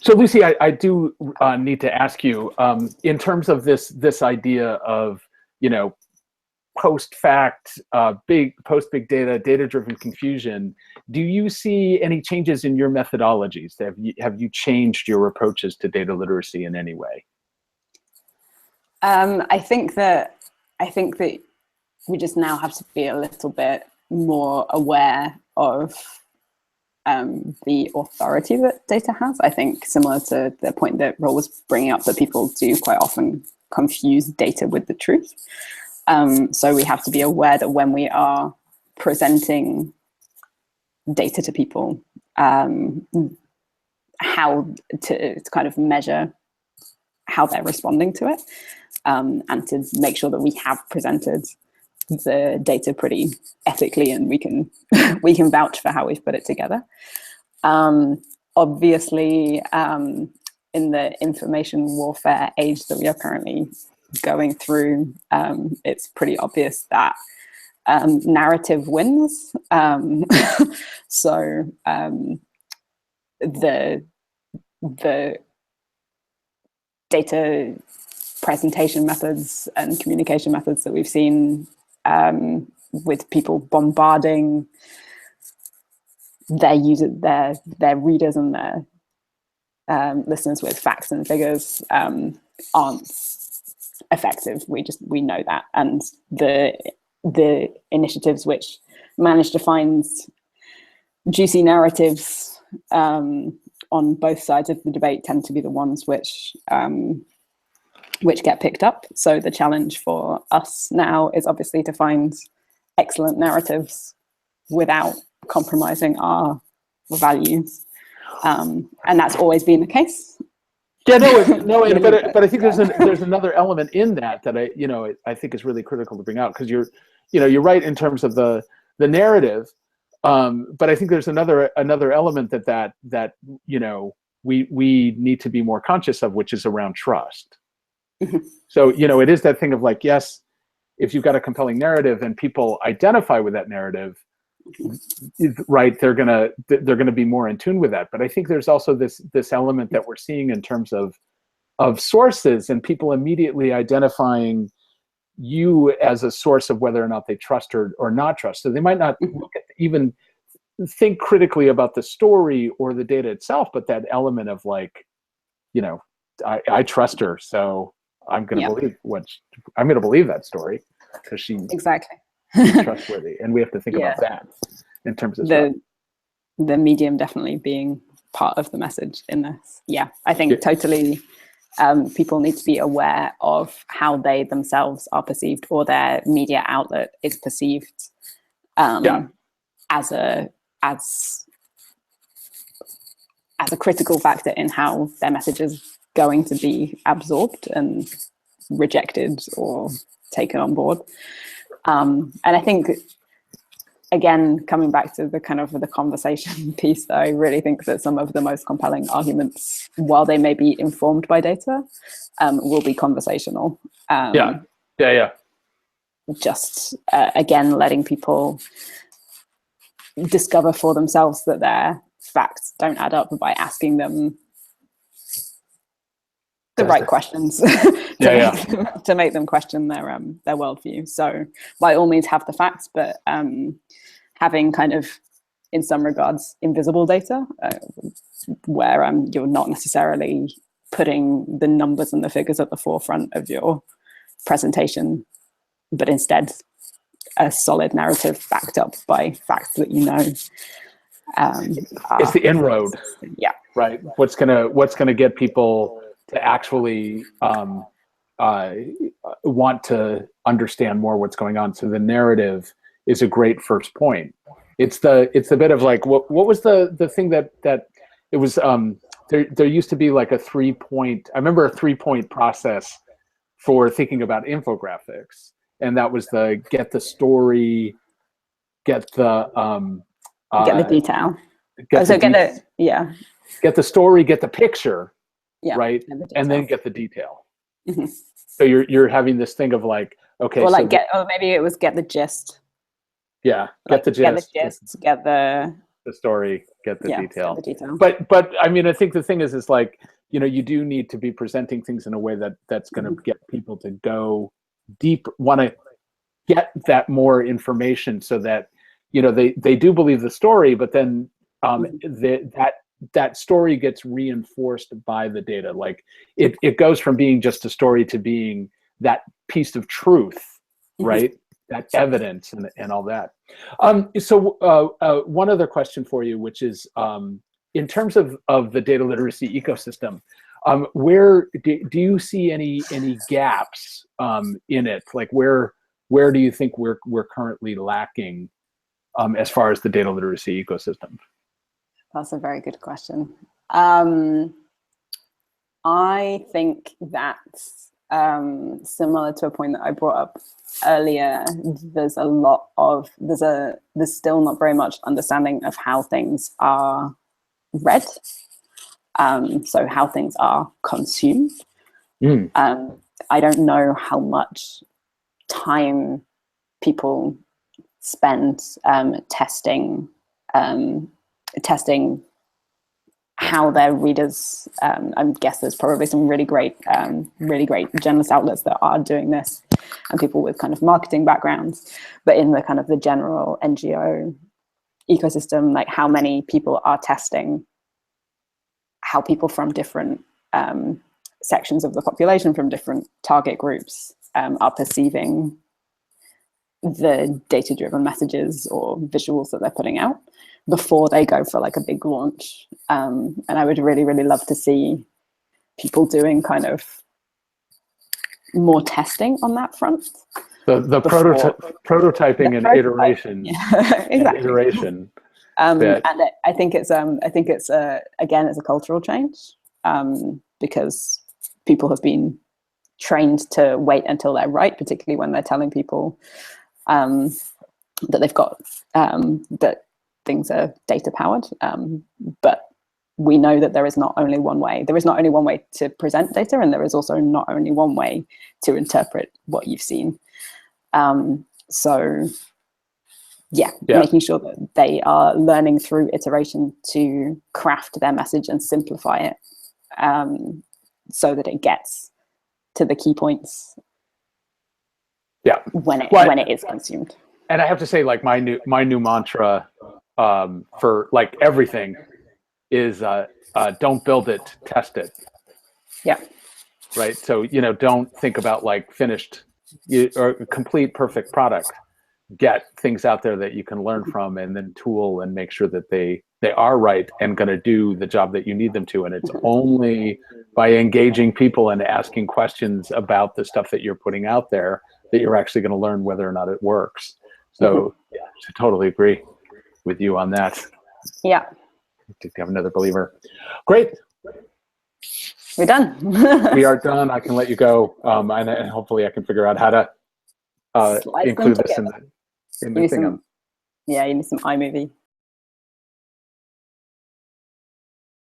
So Lucy, I do need to ask you, in terms of this idea of, you know, post fact, big data, data driven confusion. Do you see any changes in your methodologies? Have you changed your approaches to data literacy in any way? I think that we just now have to be a little bit more aware of the authority that data has. I think similar to the point that Roel was bringing up, that people do quite often confuse data with the truth. So we have to be aware that when we are presenting data to people, how to kind of measure how they're responding to it, and to make sure that we have presented the data pretty ethically, and we can we can vouch for how we've put it together. Obviously, in the information warfare age that we are currently going through, it's pretty obvious that narrative wins. So the data presentation methods and communication methods that we've seen, with people bombarding their readers and their listeners with facts and figures, aren't effective. We know that, and the initiatives which manage to find juicy narratives on both sides of the debate tend to be the ones which get picked up. So the challenge for us now is obviously to find excellent narratives without compromising our values, and that's always been the case. Yeah, but I think there's another element in that I think is really critical to bring out, because you're right in terms of the narrative, but I think there's another element that we need to be more conscious of, which is around trust. So it is that thing of like, yes, if you've got a compelling narrative and people identify with that narrative, right, they're gonna be more in tune with that. But I think there's also this element that we're seeing in terms of sources, and people immediately identifying you as a source of whether or not they trust or not trust. So they might not even think critically about the story or the data itself, but that element of like, I trust her, so I'm going to believe that story because she's trustworthy, and we have to think about that in terms of the medium definitely being part of the message in this. Yeah, I think totally. People need to be aware of how they themselves are perceived, or their media outlet is perceived as a critical factor in how their message is going to be absorbed and rejected or taken on board. And I think, again, coming back to the kind of the conversation piece, I really think that some of the most compelling arguments, while they may be informed by data, will be conversational. Just again, letting people discover for themselves that their facts don't add up by asking them the right questions to make them question their worldview. So by all means have the facts, but having kind of, in some regards, invisible data, where you're not necessarily putting the numbers and the figures at the forefront of your presentation, but instead a solid narrative backed up by facts that it's the inroad. Yeah. Right. What's gonna get people to actually want to understand more what's going on. So the narrative is a great first point. It's the bit of like, what was the thing that it was, there used to be like a 3-point, I remember a 3-point process for thinking about infographics. And that was the get the story, get the detail. Get the story, get the picture, right, and then get the detail. Mm-hmm. So you're having this thing of like, okay, or like maybe it was get the gist. Yeah, get the gist. Get the story. detail. Get the detail. But I mean, I think the thing is like, you do need to be presenting things in a way that's going to get people to go deep, want to get that more information, so that they do believe the story, but then that story gets reinforced by the data. Like it goes from being just a story to being that piece of truth, right? That evidence and all that. So one other question for you, which is in terms of the data literacy ecosystem, where do you see any gaps in it? Like where do you think we're currently lacking as far as the data literacy ecosystem? That's a very good question. I think that's similar to a point that I brought up earlier. There's still not very much understanding of how things are read, so how things are consumed. I don't know how much time people spend testing how their readers. I guess there's probably some really great journalist outlets that are doing this, and people with kind of marketing backgrounds. But in the kind of the general NGO ecosystem, like how many people are testing how people from different sections of the population, from different target groups, are perceiving the data-driven messages or visuals that they're putting out before they go for like a big launch. And I would really, really love to see people doing kind of more testing on that front. The prototyping and iteration. Yeah, exactly. And iteration. And I think it's again, it's a cultural change, because people have been trained to wait until they're right, particularly when they're telling people that they've got that things are data powered. But we know that there is not only one way. There is not only one way to present data, and there is also not only one way to interpret what you've seen. So making sure that they are learning through iteration to craft their message and simplify it, so that it gets to the key points when it is consumed. And I have to say, like my new mantra for like everything is don't build it, test it. Yeah. Right. So don't think about like finished or complete perfect product. Get things out there that you can learn from, and then tool and make sure that they are right and going to do the job that you need them to. And it's only by engaging people and asking questions about the stuff that you're putting out there that you're actually going to learn whether or not it works. So I totally agree with you on that. Yeah. To have another believer. Great. We're done. We are done. I can let you go. And hopefully I can figure out how to include this in the thing. You need some iMovie.